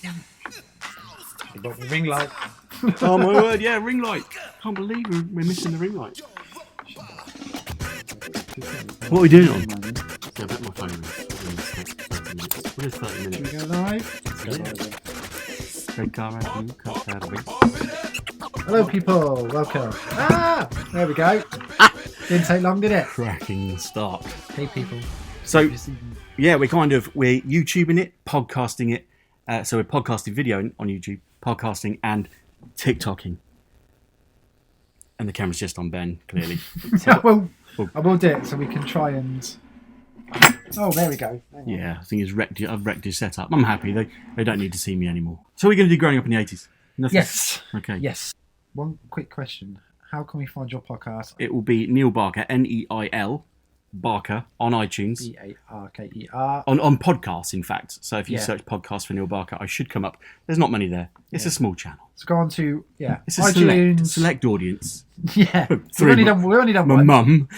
You got the ring light. Oh my word, yeah, ring light. Can't believe we're missing the ring light. What are we doing on? Yeah, I bet my phone is 30 minutes. What is 30 minutes? Should we go live? Let's go live. Red car and blue car out of it. Hello, people. Welcome. There we go. Didn't take long, did it? Cracking start. Hey, people. So, yeah, we're YouTubing it, podcasting it. So we're podcasting video on YouTube, podcasting and TikToking. And the camera's just on Ben, clearly. So, I will do it so we can try and... Oh, there we go. Yeah, I think I've wrecked his setup. I'm happy. They don't need to see me anymore. So we're going to do growing up in the 80s? Nothing? Yes. Okay. Yes. One quick question. How can we find your podcast? It will be Neil Barker, Neil Barker, on iTunes. Barker. On podcasts, in fact. So if you search podcasts for Neil Barker, I should come up. There's not many there. It's a small channel. So go on to, it's a iTunes. select audience. Yeah. Three. We've only done My one. mum,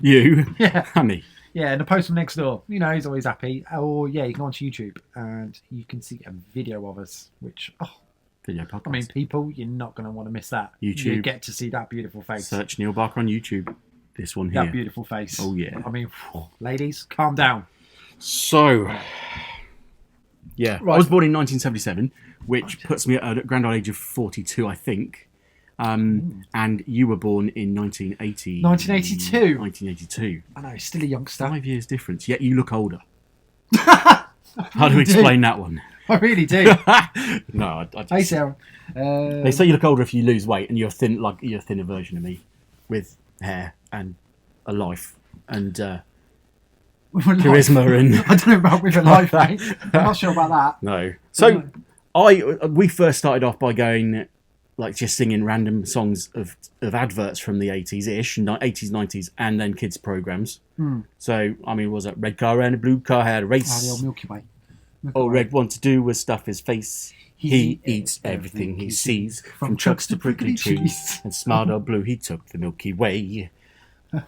you, Yeah. and me. Yeah, and the postman next door. You know, he's always happy. Or, you can go onto YouTube and you can see a video of us, which, Video podcast. I mean, people, you're not going to want to miss that. YouTube. You get to see that beautiful face. Search Neil Barker on YouTube. This one here. That beautiful face. Oh, yeah. I mean, ladies, calm down. So, yeah. Right. I was born in 1977, which puts me at a grand old age of 42, I think. And you were born in 1980. 1982. 1982. I know, still a youngster. 5 years difference, yet you look older. How do we explain that one? I really do. No, I just... Hey, Sarah. They say you look older if you lose weight, and you're thin, like you're a thinner version of me, with hair and a life and charisma and. I don't know about with a life, mate. I'm not sure about that. No. So we first started off by going, like, just singing random songs of adverts from the 80s-ish, 80s, 90s, and then kids programs. So I mean, was it red car and a blue car had a race? The old Milky Way. All Red wanted to do was stuff his face. He eats everything he sees, from trucks to prickly trees. And smiled on blue, he took the Milky Way. It's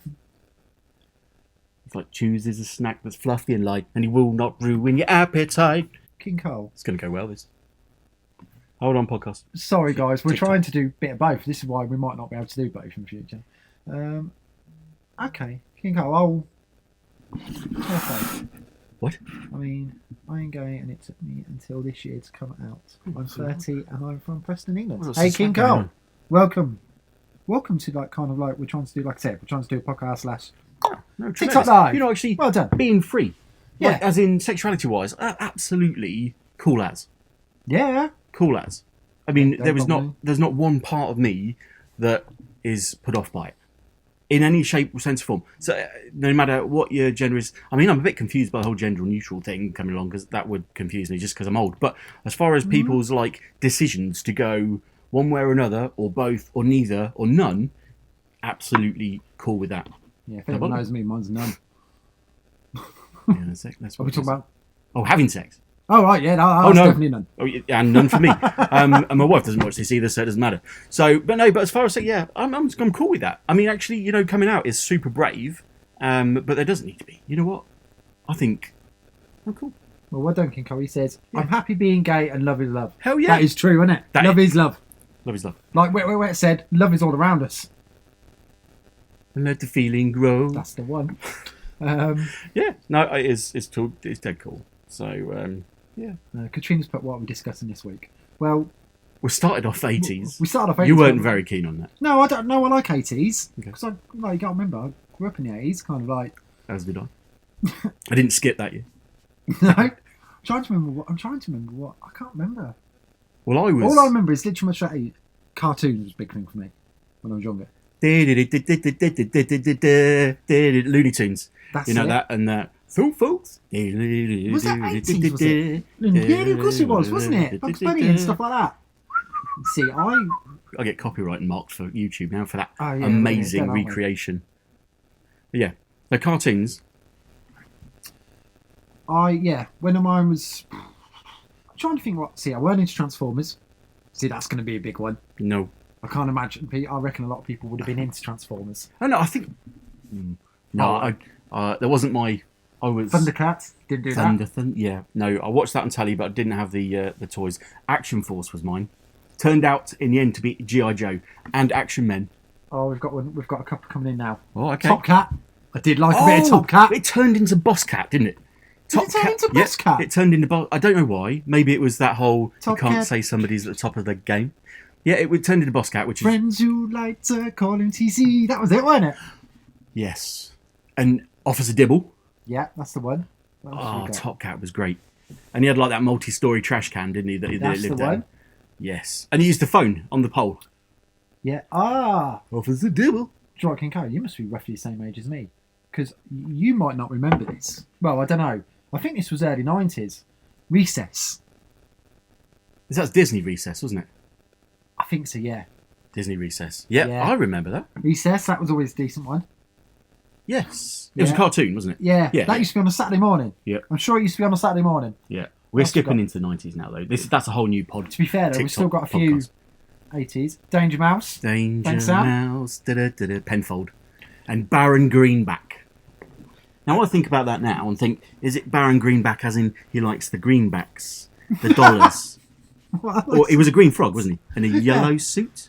like chooses a snack that's fluffy and light, and he will not ruin your appetite. King Cole. It's going to go well, this. Hold on, podcast. Sorry, guys. We're trying to do a bit of both. This is why we might not be able to do both in the future. Okay. King Cole, perfect. What? I mean, I ain't gay, and it took me until this year to come out. I'm 30, and I'm from Preston, England. Well, hey, King Cole, welcome to we're trying to do, like I said, we're trying to do a podcast / TikTok live. You know, actually, well done. Being free, Yeah, like, as in sexuality-wise, absolutely cool as. Yeah, cool as. I mean, Yeah, there's not one part of me that is put off by it. In any shape or sense or form. So no matter what your gender is, I mean, I'm a bit confused by the whole gender neutral thing coming along, because that would confuse me just because I'm old. But as far as people's like decisions to go one way or another, or both, or neither, or none, absolutely cool with that. Yeah, if anyone knows me, mine's none. Yeah, that's what are we talking about? Oh, having sex. Oh, right, yeah, no, definitely none. Oh, yeah, and none for me. And my wife doesn't watch this either, so it doesn't matter. So, but as far as, I'm cool with that. I mean, actually, coming out is super brave, but there doesn't need to be. You know what? I think I'm cool. Well, well done, King Cole. He says, I'm happy being gay and love is love. Hell yeah. That is true, isn't it? Love is love. Love is love. Like where it said, love is all around us. And let the feeling grow. That's the one. Yeah, no, it's dead cool. So, yeah. Katrina's put what we're discussing this week. Well, we started off 80s. We started off 80s. You weren't very keen on that. No, I don't know. I like 80s. Because you got to remember, I grew up in the 80s, kind of like... As did I. I didn't skip that year. No. I'm trying to remember what. I can't remember. Well, I was... All I remember is literally my strategy. Cartoons was a big thing for me when I was younger. Looney Tunes. That's that and that. So, folks. Was that 80s, was it? Yeah, of course it was, wasn't it? Bugs Bunny and stuff like that. See, I get copyright marked for YouTube now for that amazing recreation. But yeah, the cartoons. When mine was... I'm trying to think what... See, I weren't into Transformers. See, that's going to be a big one. No. I can't imagine. I reckon a lot of people would have been into Transformers. Oh, no, I think... No, there wasn't my I was Thundercats didn't do that. Yeah, no, I watched that on telly, but I didn't have the toys. Action Force was mine. Turned out in the end to be G.I. Joe and Action Men. Oh, we've got one. We've got a couple coming in now. Oh, okay. Top Cat. I did like a bit of Top Cat. It turned into Boss Cat, didn't it? Did it turn into Boss Cat? It turned into Boss. I don't know why. Maybe it was that whole Top you can't Cat. say somebody's at the top of the game. Yeah, it turned into Boss Cat, which is Friends who like to call him TC. That was it, wasn't it? yes. And Officer Dibble. Yeah, that's the one. What else have we got? Top Cat was great. And he had like that multi-story trash can, didn't he? That That's lived the in. one. Yes. And he used the phone on the pole. Yeah. Officer Dibble. Joy King Cole, you must be roughly the same age as me. Because you might not remember this. Well, I don't know. I think this was early 90s. Recess. That's Disney Recess, wasn't it? I think so, yeah. Disney Recess. Yeah, Yeah. I remember that. Recess, that was always a decent one. Yes. It was a Yeah. cartoon, wasn't it? Yeah, Yeah. that used to be on a Saturday morning. Yeah. I'm sure it used to be on a Saturday morning. Yeah. We're That's skipping got- into the 90s now, though. That's a whole new pod. To be fair, though, we've still got a TikTok few podcast. 80s. Danger Mouse. Danger Thanks, Sam. Mouse, Penfold, and Baron Greenback. Now I think about that now and think, is it Baron Greenback as in he likes the greenbacks, the dollars? Or he was a green frog, wasn't he? In a yellow suit?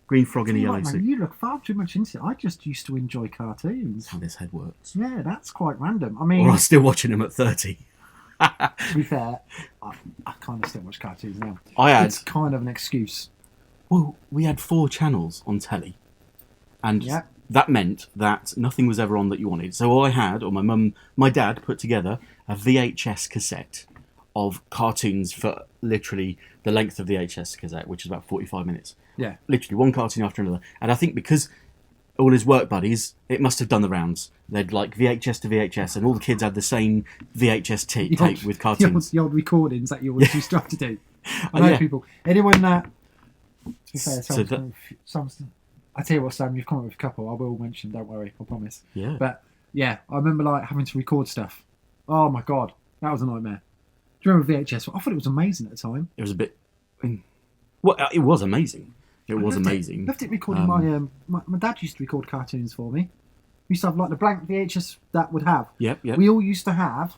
Green frog in a yellow Man, suit. you look far too much into it. I just used to enjoy cartoons. That's how this head works. Yeah, that's quite random. I mean, Or I'm still watching them at 30. to be fair, I kind of still watch cartoons now. I had, It's kind of an excuse. well, we had 4 channels on telly. And Yeah. that meant that nothing was ever on that you wanted. So I had, or my dad put together a VHS cassette of cartoons for literally the length of the VHS cassette, which is about 45 minutes. Yeah. Literally one cartoon after another. And I think because all his work buddies, it must have done the rounds. They'd like VHS to VHS, and all the kids had the same VHS tape with cartoons. The old recordings that you always used to have to do. I know Yeah. people. Anyone that, to be fair, So I tell you what, Sam, you've come up with a couple. I will mention. Don't worry, I promise. Yeah. But yeah, I remember like having to record stuff. Oh my god, that was a nightmare. Do you remember VHS? I thought it was amazing at the time. It was a bit... Well, it was amazing. It was Loved amazing. Loved it recording my dad used to record cartoons for me. We used to have like the blank VHS that would have. Yep. We all used to have,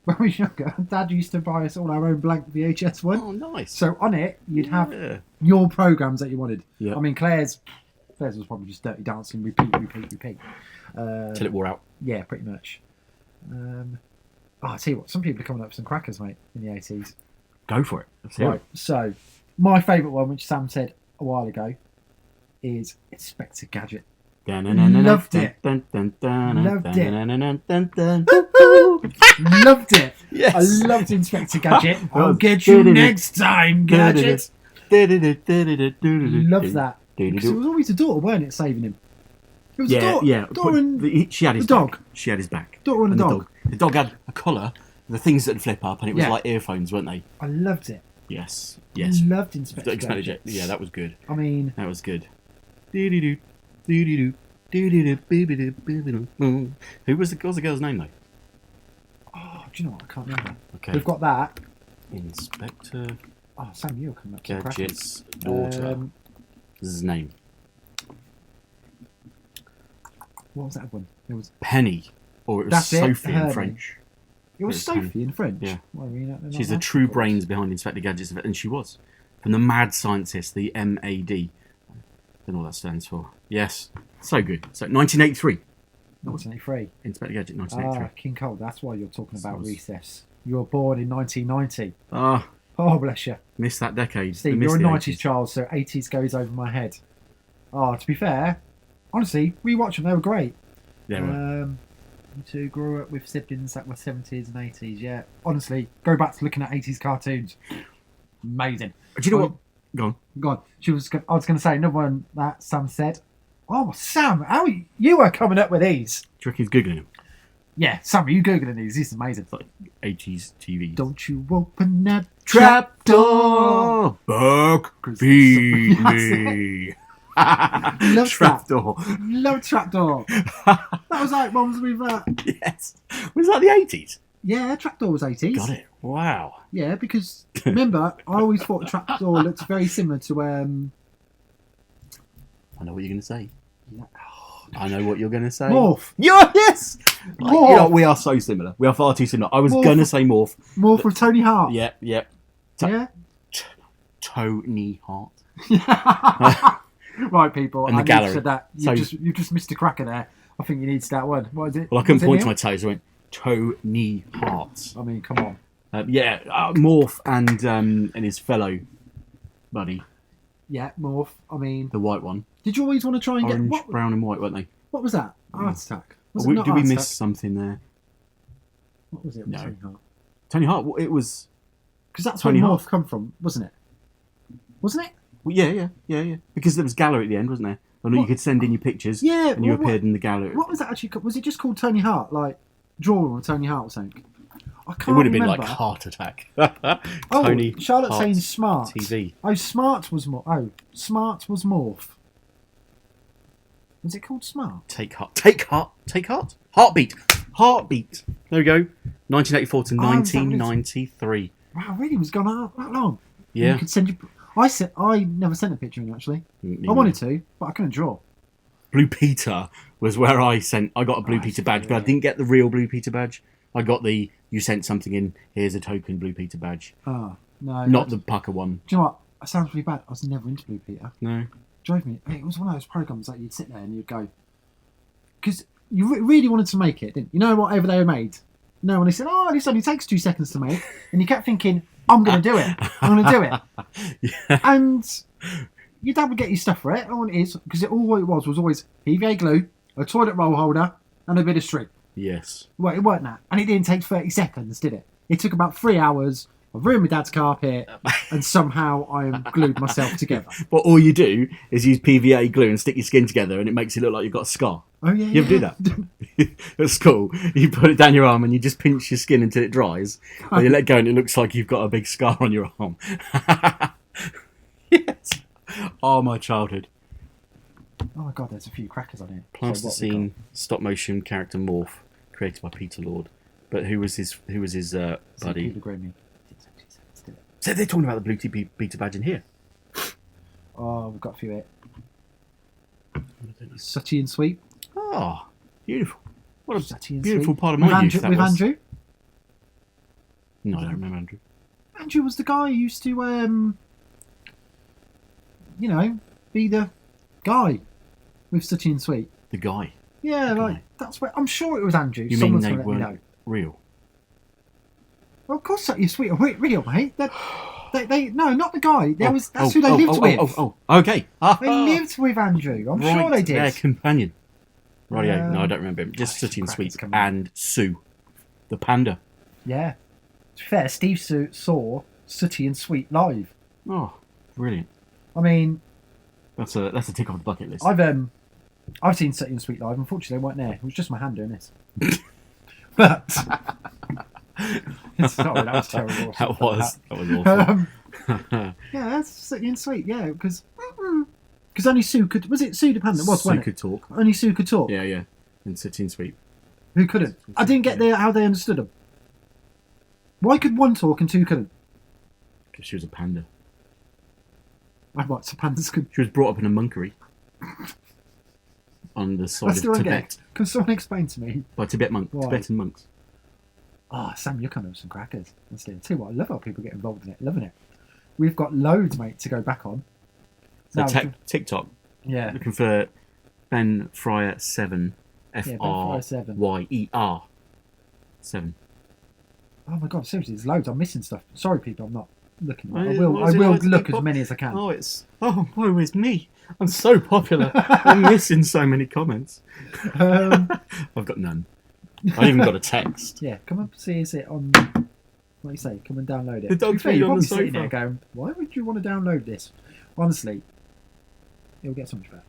when we were younger, Dad used to buy us all our own blank VHS one. Oh, nice. So on it, you'd have Yeah. your programs that you wanted. Yeah. I mean, Claire's was probably just Dirty Dancing, repeat. Till it wore out. Yeah, pretty much. I tell you what, some people are coming up with some crackers, mate, in the 80s. Go for it. Let's hear Right, it. so my favourite one, which Sam said a while ago, is Inspector Gadget. Loved it. Loved it. Yes. I loved Inspector Gadget. I'll get you next time, Gadget. Love that. Because it was always the daughter, weren't it, saving him? It was Yeah. daughter and She had his the dog. back. She had his back. Daughter and the dog. The dog had a collar, the things that would flip up, and it was Yeah. like earphones, weren't they? I loved it. Yes. I loved Inspector Gadget. Yeah, that was good. I mean, That was good. Who was the girl's name though? oh, do you know what? I can't remember. Okay. We've got that. Inspector Oh, Sam, you're coming up with some crackers. Gadget's daughter's name. What was that one? It was Penny, or it was That's it, Sophie her in name. French. it was It's Sophie in French. Yeah. Well, I mean, they're She's not the true African. brains behind Inspector Gadget's, and she was from the mad scientist, the MAD. Don't know what that stands for. Yes, so good. So 1983, 1983. Inspector Gadget, 1983. King Cole, that's why you're talking about was- Recess. You were born in 1990. Ah, Oh, bless you. missed that decade. Steve, Missed you're a the 90s child, so 80s goes over my head. Oh, to be fair, honestly, rewatch them, they were great. Yeah, right. You two grew up with siblings that were 70s and 80s, yeah. Honestly, go back to looking at 80s cartoons. Amazing. Do you know what? Go on. God, I was going to say another one that Sam said. Oh, Sam, how you were coming up with these? Do you reckon he's googling him? Yeah, Sam, are you Googling these? This is amazing. It's like 80s TV. Don't you open that Trapdoor! Buck, feed That's me! Love Trapdoor. Love Trapdoor. That was like ones with Yes. Was that the 80s? yeah, Trapdoor was 80s. Got it. Wow. Yeah, because remember, I always thought Trapdoor looked very similar to I know what you're going to say. I know what you're going to say. Morph. Yeah, yes! Morph. You know, we are so similar. We are far too similar. I was going to say Morph. Morph with Tony Hart. Yeah. Yeah? Tony Hart. Right, people. And the gallery. Said that. You've just missed a cracker there. I think you need that one. What is it? Well, I couldn't point to my toes. I went, Tony Hart. I mean, come on. Morph and his fellow buddy. Yeah, Morph. I mean... The white one. Did you always want to try and Orange, get... brown and white, weren't they? What was that? Heart Attack. Did we miss something there? What was it? No. Tony Hart. Tony Hart, it was... Because that's Tony where Hart. Morph come from, wasn't it? Wasn't it? Well, yeah. Because there was gallery at the end, wasn't there? And you could send in your pictures. Yeah. And you appeared in the gallery. What was that actually called? Was it just called Tony Hart? Like, drawing on Tony Hart or something? I can't It would have been remember. like Heart Attack. Tony Charlotte Hart saying Smart. TV. Smart was Morph. Was it called Smart? Take Heart. Heartbeat. There we go. 1984 to 1993. Wow, really? It was gone out that long? Yeah. You could send you... I never sent a picture in, actually. I wanted to, but I couldn't draw. Blue Peter was where I got a Blue Peter badge, but I didn't get the real Blue Peter badge. I got the, you sent something in, here's a token Blue Peter badge. Oh, no. Not the pucker one. Do you know what? That sounds really bad. I was never into Blue Peter. No. Drove me. It was one of those programs that you'd sit there and you'd go... Because you really wanted to make it, didn't you? You know whatever they made? No, when they said, this only takes 2 seconds to make. And you kept thinking, I'm going to do it. I'm going to do it. Yeah. And your dad would get you stuff for it. All it is, because all it was always PVA glue, a toilet roll holder, and a bit of string. Yes. Well, it weren't that. And it didn't take 30 seconds, did it? It took about 3 hours. I've ruined my dad's carpet, and somehow I am glued myself together. But all you do is use PVA glue and stick your skin together, and it makes it look like you've got a scar. Oh, yeah. You ever do that? At school, you put it down your arm and you just pinch your skin until it dries. And you let go and it looks like you've got a big scar on your arm. Yes. Oh, my childhood. Oh, my God, there's a few crackers on here. Plasticine stop motion character Morph, created by Peter Lord. But who was his buddy? Peter Grimmy. So they're talking about the Blue Peter badge in here. Oh, we've got a few here. Sutty and Sweet. Oh, beautiful. What a Sutty beautiful Sweet. part of my youth that with was. Andrew? No, I don't remember Andrew. Andrew was the guy who used to, be the guy with Sutty and Sweet. The guy. Yeah, the like, guy. that's where... I'm sure it was Andrew. You Someone's mean they gonna let me weren't know. real? Well, of course Sutty and Sweet are real, mate. No, not the guy. That's who they lived with. Okay. They lived with Andrew. I'm sure they did. Their companion. Right, no, I don't remember him. Just Sooty and Sweet and Sue, the panda. Yeah. To be fair, Steve saw Sooty and Sweet live. Oh, brilliant. I mean... That's a tick off the bucket list. I've seen Sooty and Sweet live. Unfortunately, they weren't there. It was just my hand doing this. But... Sorry, that was terrible. That was awful. Yeah, that's Sooty and Sweet, yeah, because only Sue could... Was it Sue the panda? Sue could talk. Only Sue could talk? Yeah. And Sooty and Sweet. Who couldn't? I didn't get how they understood them. Why could one talk and two couldn't? Because she was a panda. What, so pandas could... She was brought up in a monkery. On the side of Tibet. Can someone explain to me? By Tibetan monks. Oh, Sam, you're coming with some crackers. Let's do it. Tell you what, I love how people get involved in it. Loving it. We've got loads, mate, to go back on. So TikTok. Yeah. Looking for Ben Fryer 7. FRYER 7. Oh my God, seriously, there's loads. I'm missing stuff. Sorry, people, I'm not looking. I will look as many as I can. Woe is me. I'm so popular. I'm missing so many comments. I've got none. I even got a text. Yeah, come and see is it on. What do you say? Come and download it. The dog's feet on the sofa. Sitting there going, why would you want to download this? Honestly, it'll get so much better.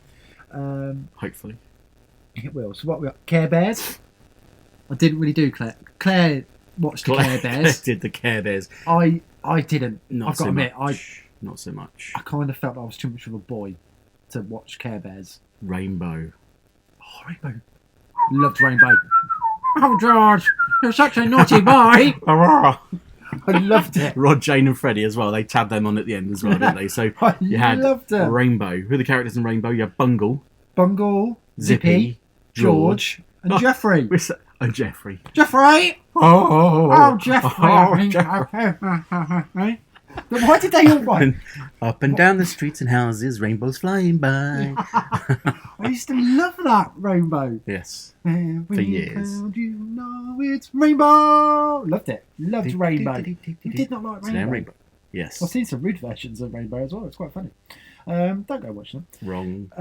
Hopefully, it will. So what we got? Care Bears. I didn't really do Claire. Claire watched the Care Bears. Did the Care Bears? I didn't. Not I've got so to admit, much. Not so much. I kind of felt I was too much of a boy to watch Care Bears. Rainbow. Oh, Rainbow. Loved Rainbow. Oh, George, you're such a naughty boy. I loved it. Rod, Jane and Freddie as well. They tabbed them on at the end as well, didn't they? So you had loved it. Rainbow. Who are the characters in Rainbow? You have Bungle. Bungle. Zippy, George, and Jeffrey. And Jeffrey. Jeffrey! Oh, Jeffrey. Jeffrey. But why did they all run? Up and down the streets and houses, rainbows flying by. I used to love that rainbow. Yes. For years. You know it's rainbow. Loved it. Loved rainbow. You did not like rainbow. Yes. I've seen some rude versions of rainbow as well. It's quite funny. Don't go watch them. Wrong.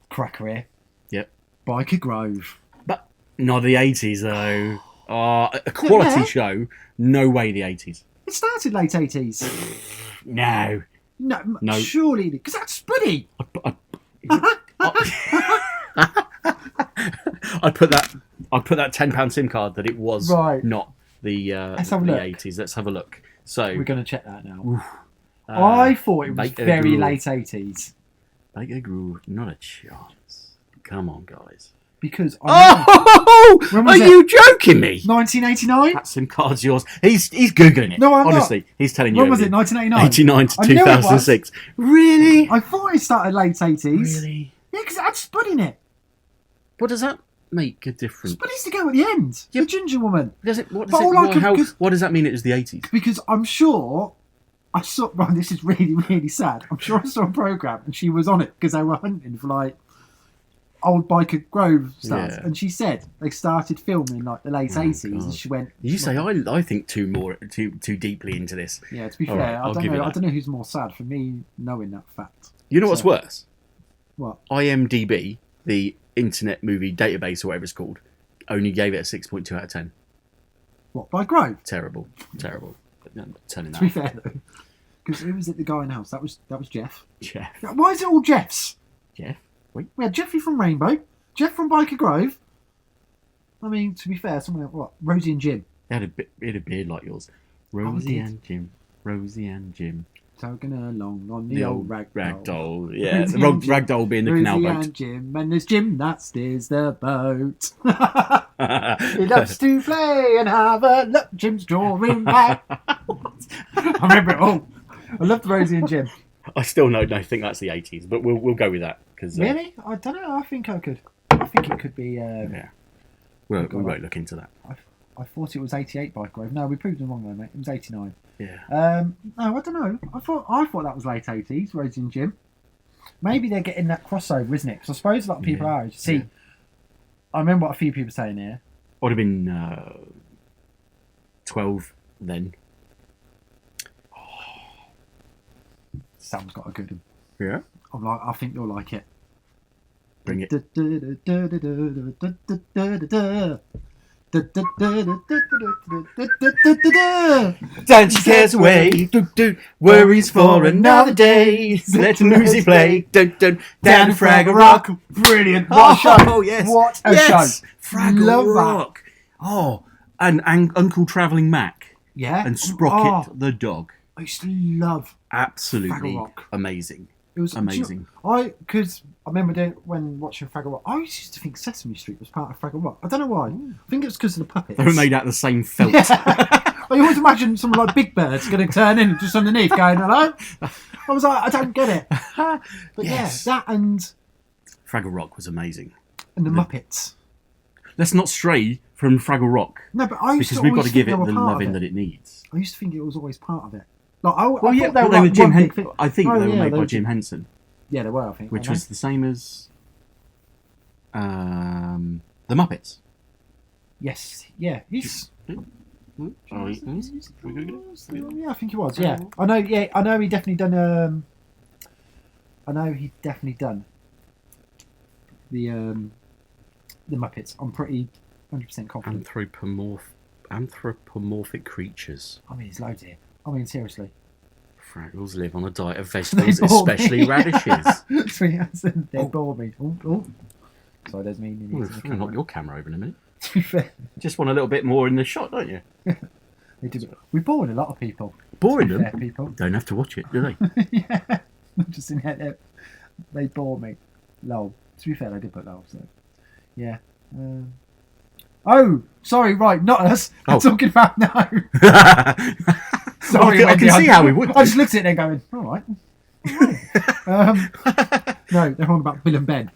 Cracker here. Yep. Biker Grove. But not the 80s though. A quality show. No way the 80s. It started late 80s. No. No. Surely. Because that's Spuddy. I'd put that £10 SIM card that it was not the Let's have a the look. 80s. Let's have a look. So we're going to check that now. I thought it was very late 80s. Baker Groove, not a chance. Come on, guys. Because are you joking me? 1989? That SIM card's yours. He's googling it. No, I'm honestly, not. he's telling you. When was it? 1989. 89 to 2006. Really? I thought it started late 80s. Really? Yeah, because it had Spud in it. What does that make a difference? Spud used to go at the end. Yep. The ginger woman. What does that mean it was the 80s? Because I'm sure I saw. Well, this is really, really sad. I'm sure I saw a programme and she was on it because they were hunting for like old Biker Grove stars, and she said they started filming like the late 80s, and she went. You say I think too deeply into this. Yeah, to be fair, right, I don't know who's more sad for me knowing that fact. You know what's worse? What? IMDb, the Internet Movie Database or whatever it's called, only gave it a 6.2 out of 10. What, by Grove? Terrible. But no, turning that. To be fair though, because who was at the guy in the house? That was Jeff. Jeff. Why is it all Jeffs? Jeff. Wait. We had Jeffrey from Rainbow, Jeff from Biker Grove. I mean, to be fair, someone else, what? Rosie and Jim. He had a beard like yours. Rosie and Jim. Talking along on the old ragdoll. Yeah, the ragdoll being the canal boat. And Jim, and there's Jim that steers the boat. He loves to play and have a look. Jim's drawing back. I remember it all. I loved Rosie and Jim. I still think that's the 80s, but we'll go with that. Cause, really? I don't know. I think I could. I think it could be. Yeah. We won't look into that. I thought it was 88 Biker Grove. No, we proved them wrong though, mate. It was 89. Yeah. No, I don't know. I thought that was late 80s, Rosie and Jim. Maybe they're getting that crossover, isn't it? Because I suppose a lot of people are. See, I remember what a few people saying here. Would have been 12 then. Sam's got a good one. Yeah. I think you'll like it. Bring it. Dance your cares away, worries for another day. Let the music play, down to Fraggle Rock. Brilliant! What a show! Oh yes, what a show! Fraggle Rock. That. Oh, and Uncle Travelling Mac. Yeah, and Sprocket the dog. I used to love absolutely amazing. It was amazing. Because I remember when watching Fraggle Rock, I used to think Sesame Street was part of Fraggle Rock. I don't know why. I think it was because of the puppets. They were made out of the same felt. Yeah. I always imagine someone like Big Bird's going to turn in just underneath going, hello? I was like, I don't get it. But yes. Yeah, that and Fraggle Rock was amazing. And the Muppets. Let's not stray from Fraggle Rock. No, but I used because we've got to give it the loving that it needs. I used to think it was always part of it. Like, I were Jim Henson. I think they were made by Jim Henson. Yeah, they were, I think. Which was the same as the Muppets. Yes, yeah. He's... Yeah, I think he was, yeah. I know he definitely done the Muppets. I'm pretty 100% confident. Anthropomorphic creatures. I mean, there's loads here. I mean, seriously. Fraggles live on a diet of vegetables, especially radishes. They bore me. Oh. Sorry, there's me. I'm going to knock your camera over in a minute. To be fair. Just want a little bit more in the shot, don't you? We bored a lot of people. Boring them? People. Don't have to watch it, do they? Yeah. Just in there. They bore me. Lol. To be fair, they did put lol, so. Yeah. Oh, sorry, right, not us. I'm talking about no. Sorry, I can see how we would. I just looked at it and going, all right. No, they're on about Bill and Ben.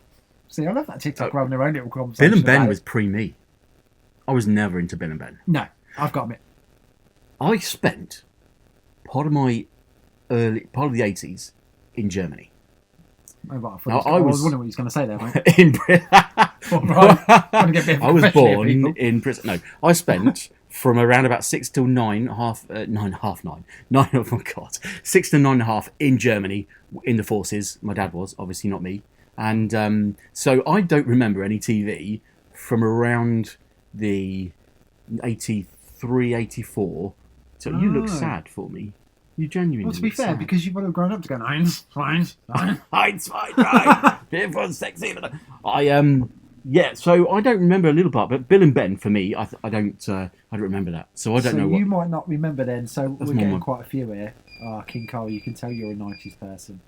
See, I love that TikTok having their own little conversation. Bill and Ben about was pre-me. I was never into Bill and Ben. No, I've got to admit. I spent part of the 80s in Germany. Oh, right, Now, I was wondering what he was going to say there, mate. in Britain. Right. I was born in prison. No, I spent from around about 6 till 9, oh my God, 6 to 9.5 in Germany in the forces. My dad was, obviously not me. And so I don't remember any TV from around the 83, 84. So you look sad for me. You genuinely Well, to be look fair, sad. because you've got to grown up to go, Heinz, right? Everyone's sexy. Yeah, so I don't remember a little part, but Bill and Ben for me, I don't remember that. So I don't know what. You might not remember then. So That's we're getting more quite a few here. King Cole, you can tell you're a 90s person.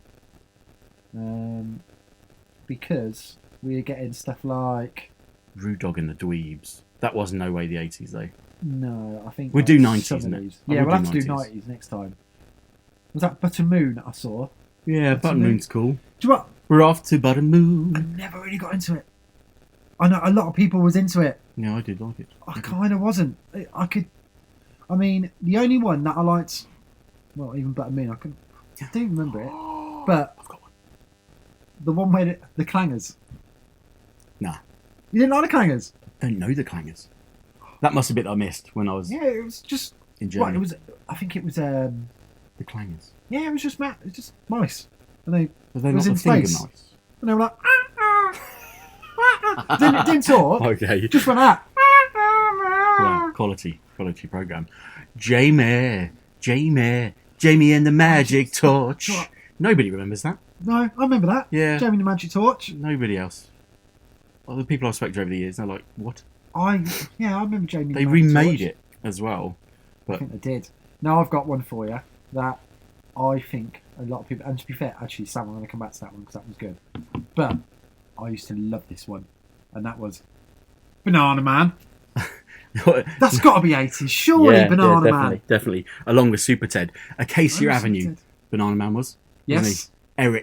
Because we're getting stuff like. Rude Dog and the Dweebs. That was no way the 80s though. No, I think We'll like do 90s, some of isn't it? these. I Yeah, will we'll do have to do 90s. 90s next time. Was that Butter Moon I saw? Yeah, Butter Button Moon. Moon's cool. Do you know what? We're off to Button I Moon. never really got into it. I know a lot of people was into it. Yeah, I did like it. I kind of wasn't. I mean, the only one that I liked, well, even Butter Moon, I do remember it, but I've got one. the one where the clangers. Nah, You didn't like the clangers? don't know the clangers. That must have been I missed when I was Yeah, it was just. in Right, Germany. it was. I think it was. The clangers. Yeah, it was just Matt. It was just mice, and they But they're It was not in the finger space. mice. and they were like. didn't talk. Okay. Just went out. Wow, quality program. Jamie and the Magic Torch. Sure. Nobody remembers that. No, I remember that. Yeah. Jamie the Magic Torch. Nobody else. Well, the people I've spoken to over the years, they're like, what? I remember Jamie. They the Magic remade Torch. it as well. I think they did. Now I've got one for you that I think a lot of people. And to be fair, actually, Sam, I'm going to come back to that one because that was good. But I used to love this one, and that was Banana Man. That's got to be 80s, surely. Banana Man. Definitely. Along with Super Ted. Acacia Oh, Avenue. Super Ted. Banana Man was. Yes. Wasn't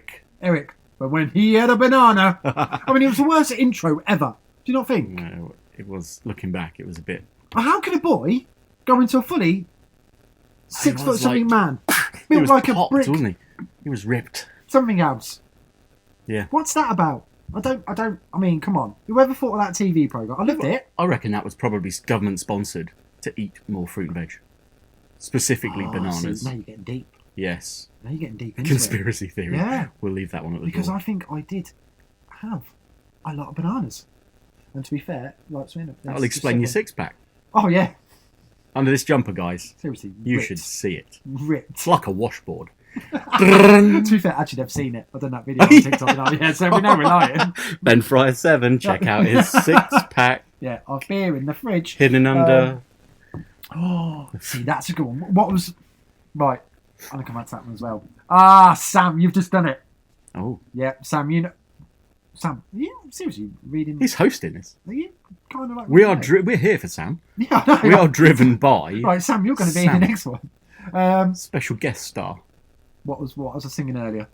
he? Eric. But when he had a banana, I mean, it was the worst intro ever. Do you not think? No, it was, looking back, it was a bit... How can a boy go into a fully 6 foot something man, He built was like popped, a brick, wasn't he? He was ripped. something else? Yeah. What's that about? I mean, come on. Whoever thought of that TV program? I loved it. I reckon that was probably government sponsored to eat more fruit and veg. Specifically bananas. See, now you're getting deep. Yes. Now you're getting deep into Conspiracy theory. Yeah. We'll leave that one at the Because door. I think I did have a lot of bananas. And to be fair, like Swin, That'll explain your six-pack. Oh yeah, Under this jumper, guys. seriously, You ripped. should see it. Ripped. It's like a washboard. To be fair, actually, I've seen it. I've done that video on TikTok. And yeah, so we know we're lying. Ben Fryer 7, check out his six-pack Yeah, I've beer in the fridge. hidden under... Oh, see, that's a good one. What was... Right, I'm going to come back to that one as well. Ah, Sam, you've just done it. Oh, Yeah, Sam, you know... Sam, are you seriously reading... he's hosting this. Are you kind of like... We're here for Sam. Yeah, I know. We are driven by Right, Sam, you're going to be in Sam. the next one. special guest star. What was I singing earlier?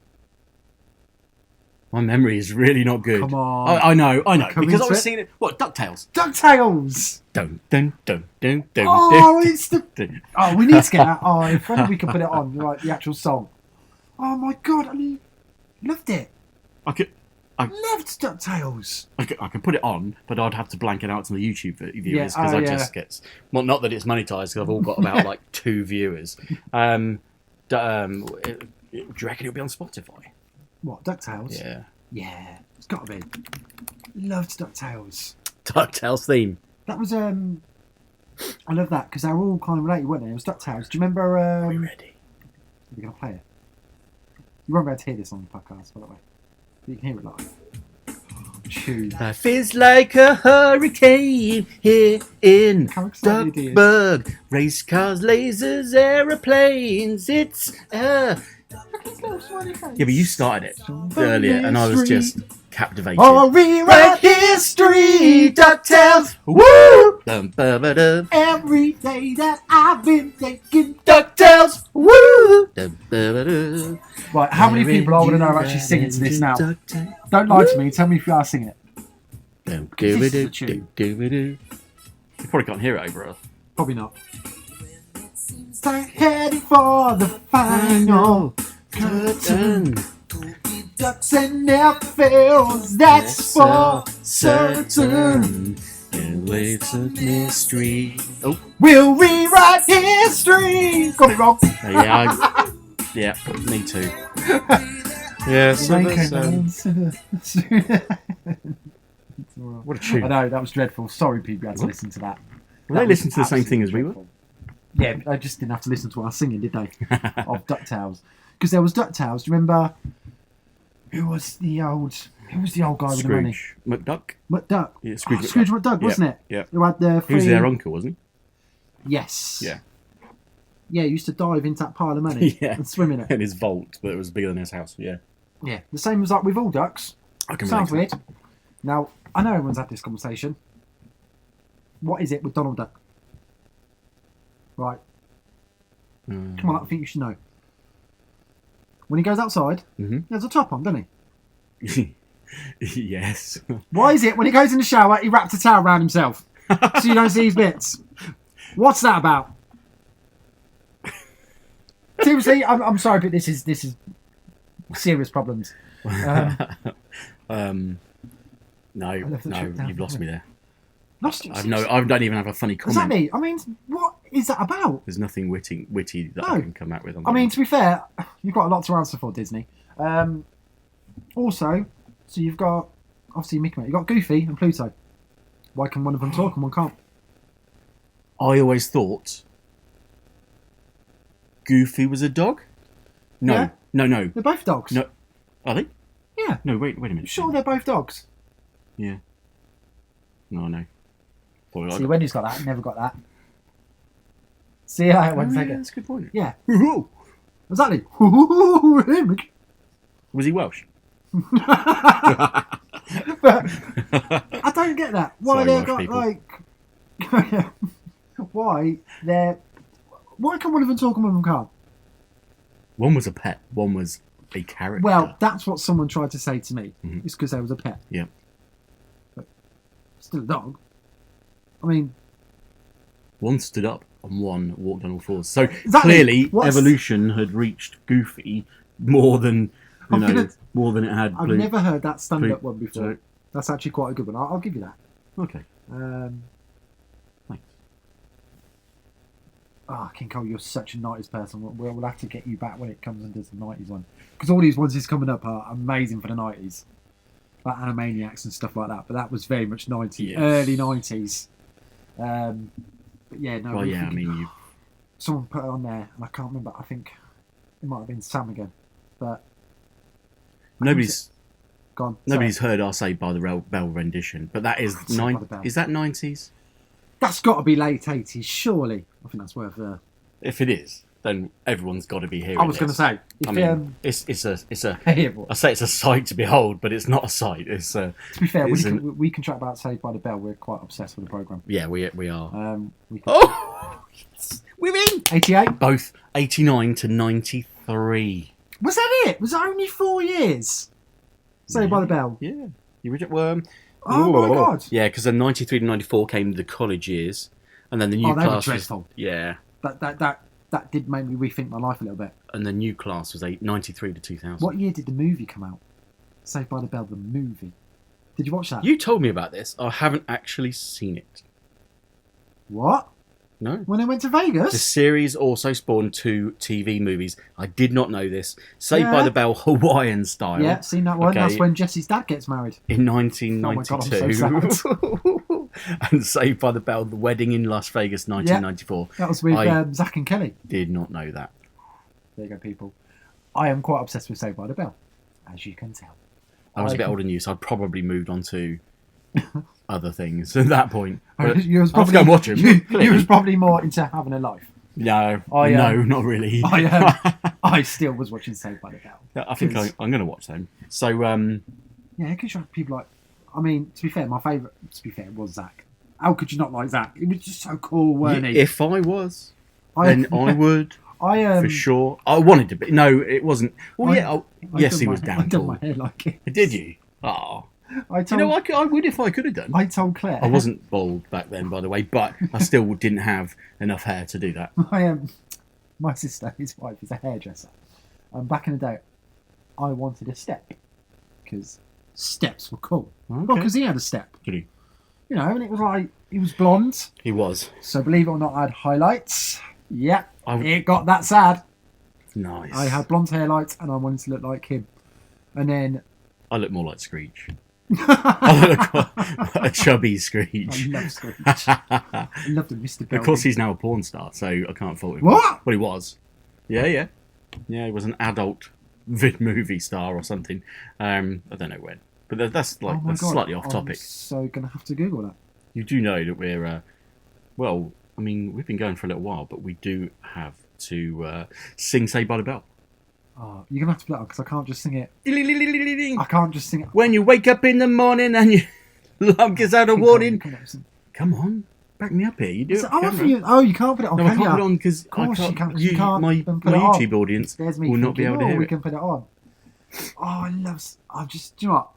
My memory is really not good. Come on. I know. Come Because I into was it. seeing it. What, DuckTales? DuckTales! Dun, dun, dun, dun, dun, Oh, dun, it's the... dun. Oh, we need to get that. Oh, if only we could put it on, like the actual song. Oh my god, I loved it. I Loved DuckTales. can put it on, but I'd have to blank it out to the YouTube viewers Yeah, because oh, I yeah. just gets... Well, not that it's monetized because I've all got about like 2 viewers. Do you reckon it'll be on Spotify? What, DuckTales? Yeah. Yeah, it's got to be. Loved DuckTales. DuckTales theme. That was, I love that because they were all kind of related, weren't they? It was DuckTales. Do you remember, Are we ready? we're going to play it. You won't be able to hear this on the podcast, by the way. You can hear it live. Tune. Life is like a hurricane here in How excited he is. Duckburg. Race cars, lasers, aeroplanes. It's Look at his little smiley face. Yeah, but you started it earlier, and I was just captivated. Oh, rewrite history, DuckTales. Woo! Dum-ba-ba-dum. Every day that I've been thinking. DuckTales. Woo! Dum-ba-ba-dum. Right, how many people I want to know are actually singing to this now? Don't lie to me. Tell me if you are singing it. This is the tune. You probably can't hear it over us. Probably not. Start heading for the final curtain. Ducks and never fails, that's for certain. And it's a mystery. Oh, We'll rewrite history. Got it wrong. yeah, me too. Yeah, what a tune. I know, that was dreadful. Sorry, people, you had to listen to that. Well, they listened to the same thing as we were. Yeah, but they just didn't have to listen to our singing, did they? Of DuckTales. Because there was DuckTales. Do you remember who was the old guy with the money? Scrooge McDuck. McDuck. Yeah, Scrooge McDuck. Scrooge McDuck, wasn't it? Yeah. Who had the He was their uncle, wasn't Yes. he? Yeah. Yeah, he used to dive into that pile of money Yeah. and swim in it. In his vault, but it was bigger than his house. Yeah. Yeah. The same as like with all ducks. I can Sounds relate weird. Now, I know everyone's had this conversation. What is it with Donald Duck? Right. Come on, I think you should know. When he goes outside, he has a top on, doesn't he? Yes. Why is it when he goes in the shower, he wraps a towel around himself so you don't see his bits? What's that about? Seriously, I'm sorry, but this is serious problems. No, you've lost me there. Lost you? I don't even have a funny comment. Exactly. I mean, what is that about? There's nothing witty that I can come out with. I mean, to be fair, you've got a lot to answer for, Disney. Also, so you've got, obviously, Mickey Mouse. You've got Goofy and Pluto. Why can one of them talk and one can't? I always thought Goofy was a dog. No, Yeah. no. They're both dogs. No. Are they? Yeah. No, wait a minute. Sure, they're both dogs. Yeah. No. See, Wendy's got that. Never got that. See how it went. Yeah, that's a good point. Yeah. Woohoo! Exactly. Was he Welsh? But I don't get that. Why Sorry, they Welsh got people. like? Why they're? Why can one of them talk and one of them can't? One was a pet. One was a character. Well, that's what someone tried to say to me. Mhm. It's because they was a pet. Yeah. But still a dog. I mean, One stood up and one walked on all fours. So Exactly. clearly, What's- evolution had reached Goofy more than I'm gonna- more than it had. I've Blue. never heard that stand-up one before. So- That's actually quite a good one. I'll give you that. Okay. Thanks. King Cole, you're such a 90s person. We'll have to get you back when it comes and does the 90s one. Because all these ones is coming up are amazing for the 90s. Like Animaniacs and stuff like that. But that was very much 90s, Yes. early 90s. But yeah, no. Well, we're yeah. I thinking- mean, you. someone put it on there, and I can't remember. I think it might have been Sam again. But Nobody's gone. nobody's heard our Saved by the Bell rendition, but that is Saved by the Bell. Is that 90s? That's got to be late 80s, surely. I think that's worth. If it is, then everyone's got to be hearing. I was going to this. say. If, I mean, it's a. hey, boy. I say it's a sight to behold, but it's not a sight. It's To be fair, Isn't- we can chat about Saved by the Bell. We're quite obsessed with the programme. yeah, we are. We can, Oh, we're in 88? both 89 to 93. Was that it? Was it only 4 years? Saved by the Bell. Yeah, the original. Oh my God. Yeah, because then 93 to 94 came the college years, and then the new Oh, they were class. dreadful. Yeah, That did make me rethink my life a little bit. and the new class was 93 to 2000. What year did the movie come out? Saved by the Bell, the movie. Did you watch that? You told me about this. I haven't actually seen it. What? No. When they went to The Vegas? series also spawned 2 TV movies. I did not know this. Saved by Yeah. the Bell Hawaiian style. Yeah, seen that one. Okay. That's when Jesse's dad gets married. In Oh my God, I'm 1992. so And Saved by the Bell, The Wedding in Las Vegas, 1994. That was with I- Zach and Kelly. Did not know that. There you go, people. I am quite obsessed with Saved by the Bell, as you can tell. I was a bit older than you, so I'd probably moved on to other things at that point. But You was I'll have to go and watch 'em, You clearly. was probably more into having a life. No, I, no, not really. I still was watching Saved by the Bell. I think I'm going to watch them. So, Yeah, how could you have people like... I mean, to be fair, my favourite, was Zach. How could you not like Zach? He was just so cool, weren't he? If I was, then I would. I For sure. I wanted to be. No, it wasn't. Well, yes, he was I damn done cool. my hair like it. Did you? Oh. I told, I would if I could have done. I told Claire. I wasn't bald back then, by the way, but I still didn't have enough hair to do that. My sister, his wife, is a hairdresser. Back in the day, I wanted a step because steps were cool. Okay. Well, because he had a step. Did he? You know, and it was like he was blonde. He was. So believe it or not, I had highlights. Yeah, I- it got that sad. Nice. I had blonde hairlights, and I wanted to look like him. And then I look more like Screech. I look like a chubby Screech. I love Screech. I love the Mr. Belding. Of course, he's now a porn star, so I can't fault him. What? Well, he was. Yeah. He was an adult vid movie star or something. I don't know when, but that's Oh my that's God, slightly off I'm topic. so gonna have to Google that. You do know that we're well. I mean, we've been going for a little while, but we do have to sing "Saved by the Bell." Oh, you're gonna have to put it on because I can't just sing it. I can't just sing it. When you wake up in the morning and your alarm gives out a warning. Come on, back me up here. You do it. You can't put it on. No, I can't put it on because Of course you can't. my then put it on. YouTube audience There's me will not be thinking, able to hear we it. can put it on. Oh, I love. I just. Do you know what?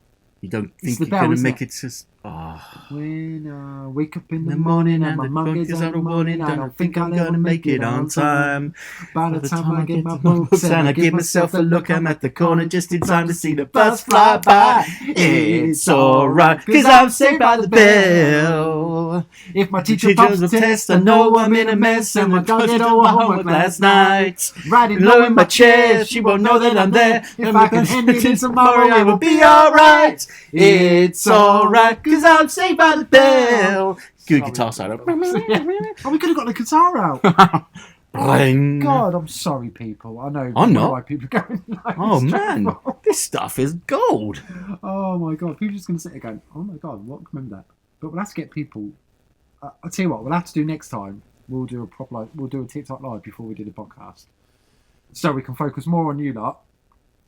You don't It's think the you're bell, going to isn't make it? it just... Oh. When I wake up in the morning and my mum gets out of morning, I don't think I'm gonna make it on time. By the time I get my books and I give myself a look, I'm at the corner just in time to see the bus fly by. It's alright, cause I'm saved by the bell. If my teacher pops a test, I know I'm in a mess, and my dog did all my homework last night. Riding low in my chair, she won't know that I'm there. If I can hand it in tomorrow, it will be alright. It's alright, cause I'm saved by the bell. Good guitar solo. Oh, we could have got the guitar out. Bling. God, I'm sorry, people. I know. I'm not. Why people are going. No, Oh it's man, terrible. this stuff is gold. Oh my God, people are just going to sit there going, "Oh my God, what remember that?" But we'll have to get people. I'll tell you what, we'll have to do next time. We'll do a proper. We'll do a TikTok live before we do the podcast, so we can focus more on you lot,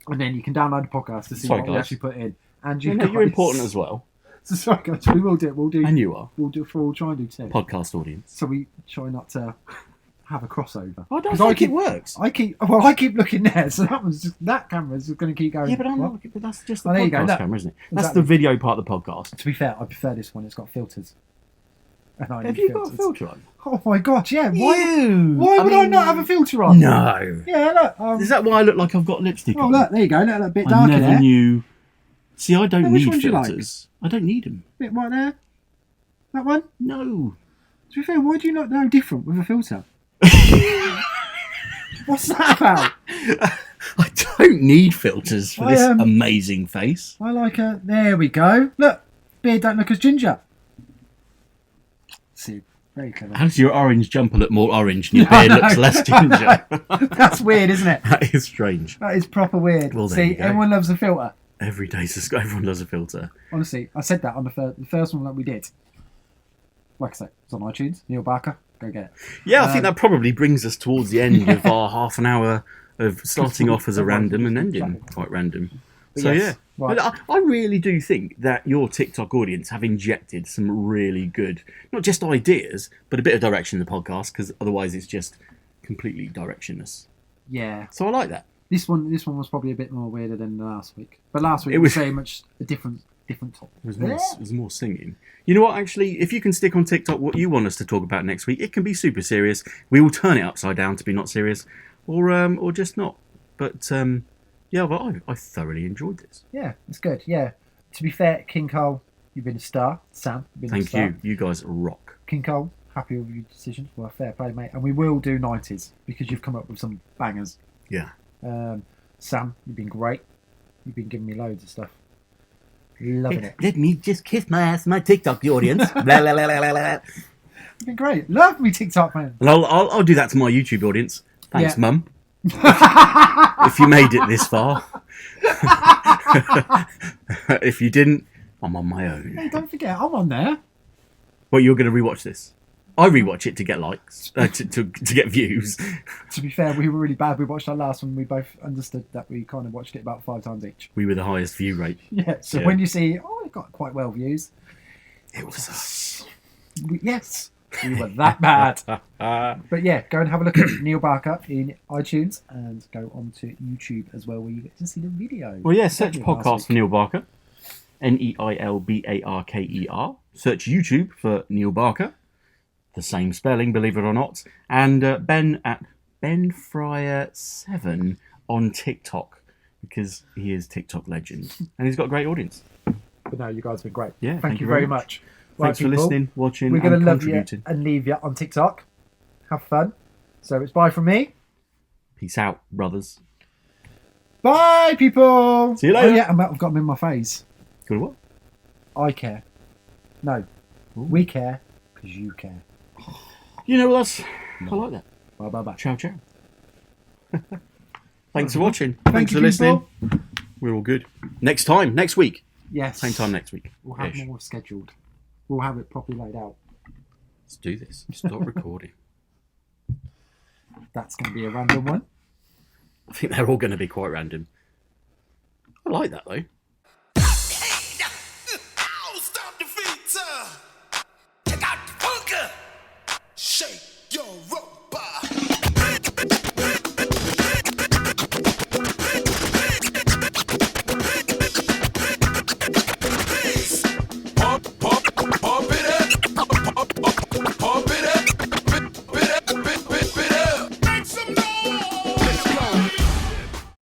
and then you can download the podcast to see Sorry, what we guys. actually put in. And You you know, guys. you're important as well, So sorry, guys. We will do it. We'll do. and you are We'll try and do two. podcast audience. So we try not to have a crossover. I don't 'Cause think it works. I keep looking there, so that camera's just going to keep going. Yeah, but I'm What? not. But that's just the Oh, there you go, podcast look. camera, isn't it? That's Exactly. the video part of the podcast. To be fair, I prefer this one. It's got filters. And I Have need you got a filters. filter on? Oh my God, yeah. Why would I mean, not have a filter on? No. Yeah, look. Is that why I look like I've got lipstick Oh, on? look, there you go. Look, a bit I darker never there. knew. See, I don't Now, which need one do you like? filters. I don't need them. Bit right there. That one. No. To be fair, why do you not know different with a filter? What's that about? I don't need filters for I, this amazing face. I like a... There we go. Look, beard don't look as ginger. See, very clever. How does your orange jumper look more orange and your beard looks less ginger? That's weird, isn't it? That is strange. That is proper weird. Well, there See, you go. everyone loves a filter. Every day, everyone does a filter. Honestly, I said that on the first one that we did. Like I say, it's on iTunes. Neil Barker, go get it. Yeah, I think that probably brings us towards the end of our half an hour of starting off as a random and ending quite random. But So yes, yeah, right. but I really do think that your TikTok audience have injected some really good, not just ideas, but a bit of direction in the podcast, because otherwise it's just completely directionless. Yeah. So I like that. This one was probably a bit more weirder than last week. But last week It was was- very much a different topic. It was more singing. You know what, actually, if you can stick on TikTok what you want us to talk about next week, it can be super serious. We will turn it upside down to be not serious, or just not. But yeah, but I thoroughly enjoyed this. Yeah, it's good. Yeah. To be fair, King Cole, you've been a star. Sam, you've been a Thank star. you. You guys rock. King Cole, happy with your decisions. Well, fair play, mate. And we will do 90s because you've come up with some bangers. Yeah. Sam, you've been great. You've been giving me loads of stuff. Loving it. Let me just kiss my ass, my TikTok audience. Blah, blah, blah, blah, blah. You've been great. Love me, TikTok man. And I'll do that to my YouTube audience. Thanks, Yeah. Mum. If you made it this far. If you didn't, I'm on my own. Hey, don't forget, I'm on there. Well, you're going to rewatch this. I rewatch it to get likes, to get views. To be fair, we were really bad. We watched our last one. We both understood that we kind of watched it about 5 times each. We were the highest view rate. Yeah. So Yeah. when you see, it got quite well views. It was us. Yes, we were that bad. But yeah, go and have a look at Neil Barker in iTunes and go onto YouTube as well, where you get to see the video. Well, yeah, search Definitely last podcast for Neil Barker. Neilbarker. Search YouTube for Neil Barker. The same spelling, believe it or not. And Ben at Ben Fryer7 on TikTok, because he is TikTok legend. And he's got a great audience. But no, you guys have been great. Yeah, thank you very much. Thanks for people, listening, watching, we're going to and love you contributing. and leave you on TikTok. Have fun. So it's bye from me. Peace out, brothers. Bye, people. See you later. Oh, yeah, I've got them in my face. Good what? I care. No, Ooh. we care because you care. You know us. I like that. Bye, bye, bye. Ciao, ciao. Thanks for watching. Thank Thanks you, for listening. people. We're all good. Next week. Yes. Same time next week. We'll have more scheduled. We'll have it properly laid out. Let's do this. Stop recording. That's going to be a random one. I think they're all going to be quite random. I like that though.